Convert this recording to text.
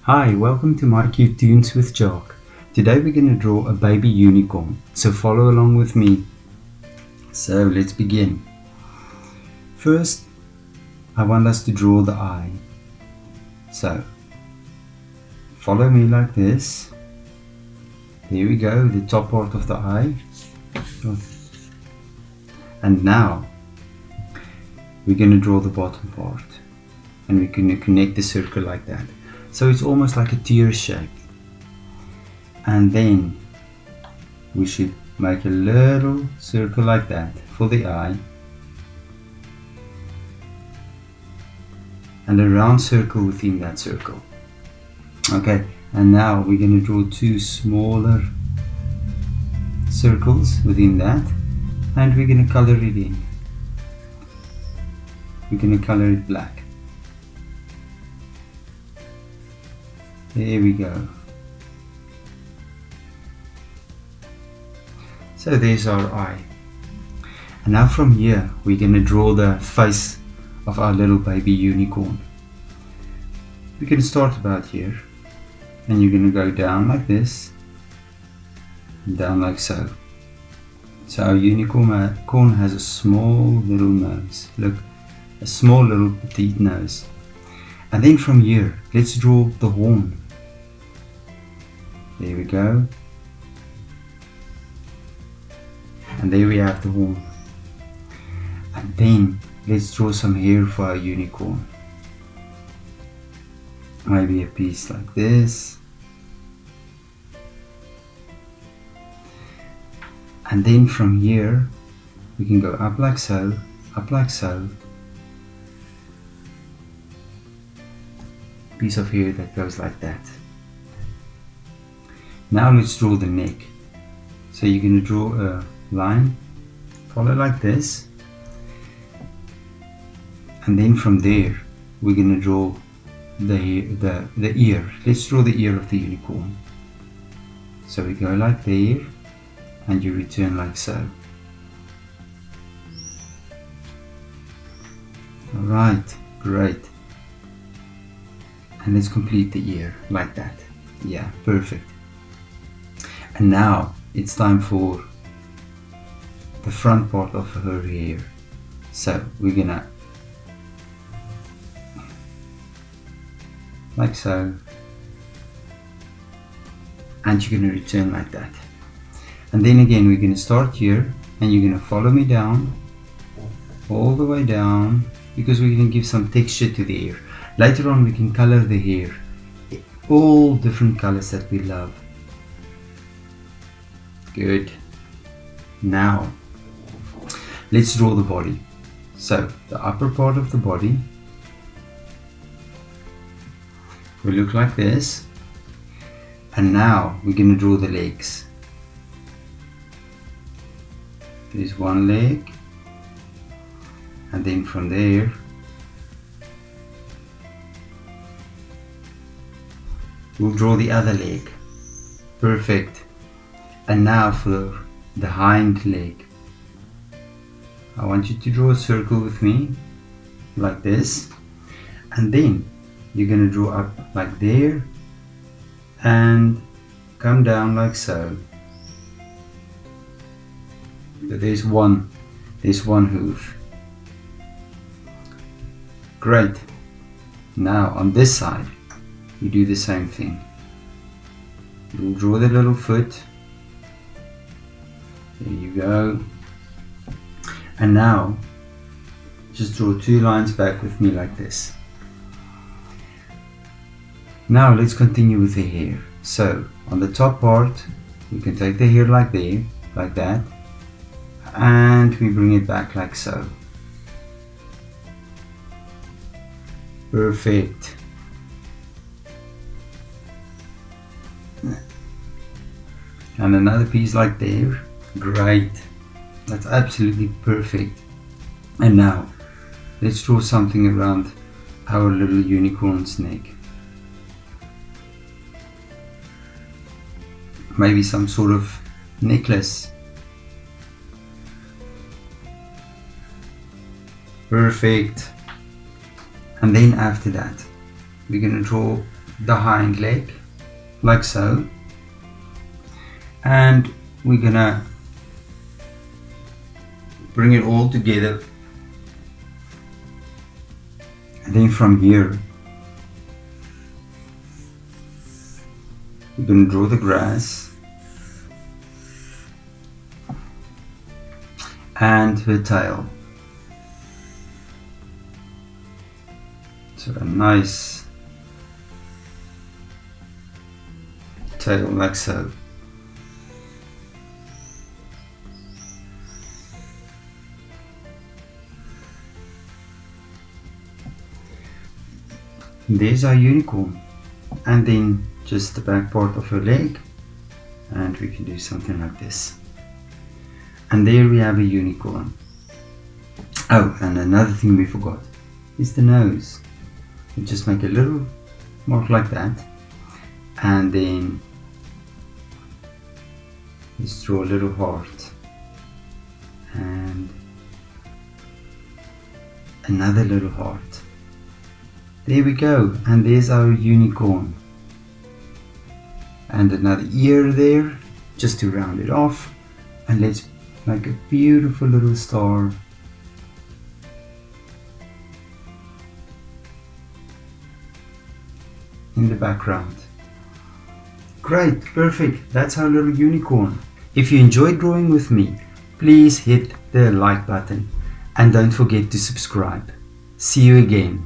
Hi, welcome to mycutetoons with Jock. Today we're going to draw a baby unicorn, so follow along with me. So let's begin. First, I want us to draw the eye. So, follow me like this. There we go, the top part of the eye. And now, we're going to draw the bottom part. And we're going to connect the circle like that. So it's almost like a tear shape. And then we should make a little circle like that for the eye. And a round circle within that circle. Okay, and now we're going to draw two smaller circles within that. And we're going to color it in. We're going to color it black. There we go. So there's our eye. And now from here we're going to draw the face of our little baby unicorn. We can start about here. And you're going to go down like this. And down like so. So our unicorn has a small little nose. Look, a small little petite nose. And then from here, let's draw the horn. There we go. And there we have the horn. And then let's draw some hair for our unicorn. Maybe a piece like this. And then from here, we can go up like so, up like so. Piece of hair that goes like that. Now let's draw the neck. So you're going to draw a line, follow like this, and then from there we're going to draw the ear. Let's draw the ear of the unicorn. So we go like there, and you return like so. Alright, great. And let's complete the ear like that. Yeah, perfect. And now it's time for the front part of her hair. So we're gonna, like so, and you're gonna return like that. And then again we're gonna start here, and you're gonna follow me down, all the way down, because we're gonna give some texture to the hair. Later on we can color the hair, all different colors that we love. Good. Now, let's draw the body. So, the upper part of the body will look like this. And now, we're going to draw the legs. There's one leg. And then from there, we'll draw the other leg. Perfect. And now for the hind leg. I want you to draw a circle with me, like this. And then you're going to draw up like there and come down like so. So there's one hoof. Great. Now on this side, you do the same thing. You'll draw the little foot. There you go. And now, just draw two lines back with me like this. Now let's continue with the hair. So, on the top part, we can take the hair like there, like that. And we bring it back like so. Perfect. And another piece like there. Great. That's absolutely perfect. And now, let's draw something around our little unicorn's neck. Maybe some sort of necklace. Perfect. And then after that, we're going to draw the hind leg, like so, and we're gonna bring it all together, and then from here we're gonna draw the grass and her tail. So a nice tail like so. There's our unicorn, and then just the back part of her leg, and we can do something like this. And there we have a unicorn. Oh, and another thing we forgot is the nose. We just make a little mark like that, and then let's draw a little heart and another little heart. There we go, and there's our unicorn. And another ear there, just to round it off. And let's make a beautiful little star. In the background. Great, perfect, that's our little unicorn. If you enjoyed drawing with me, please hit the like button and don't forget to subscribe. See you again.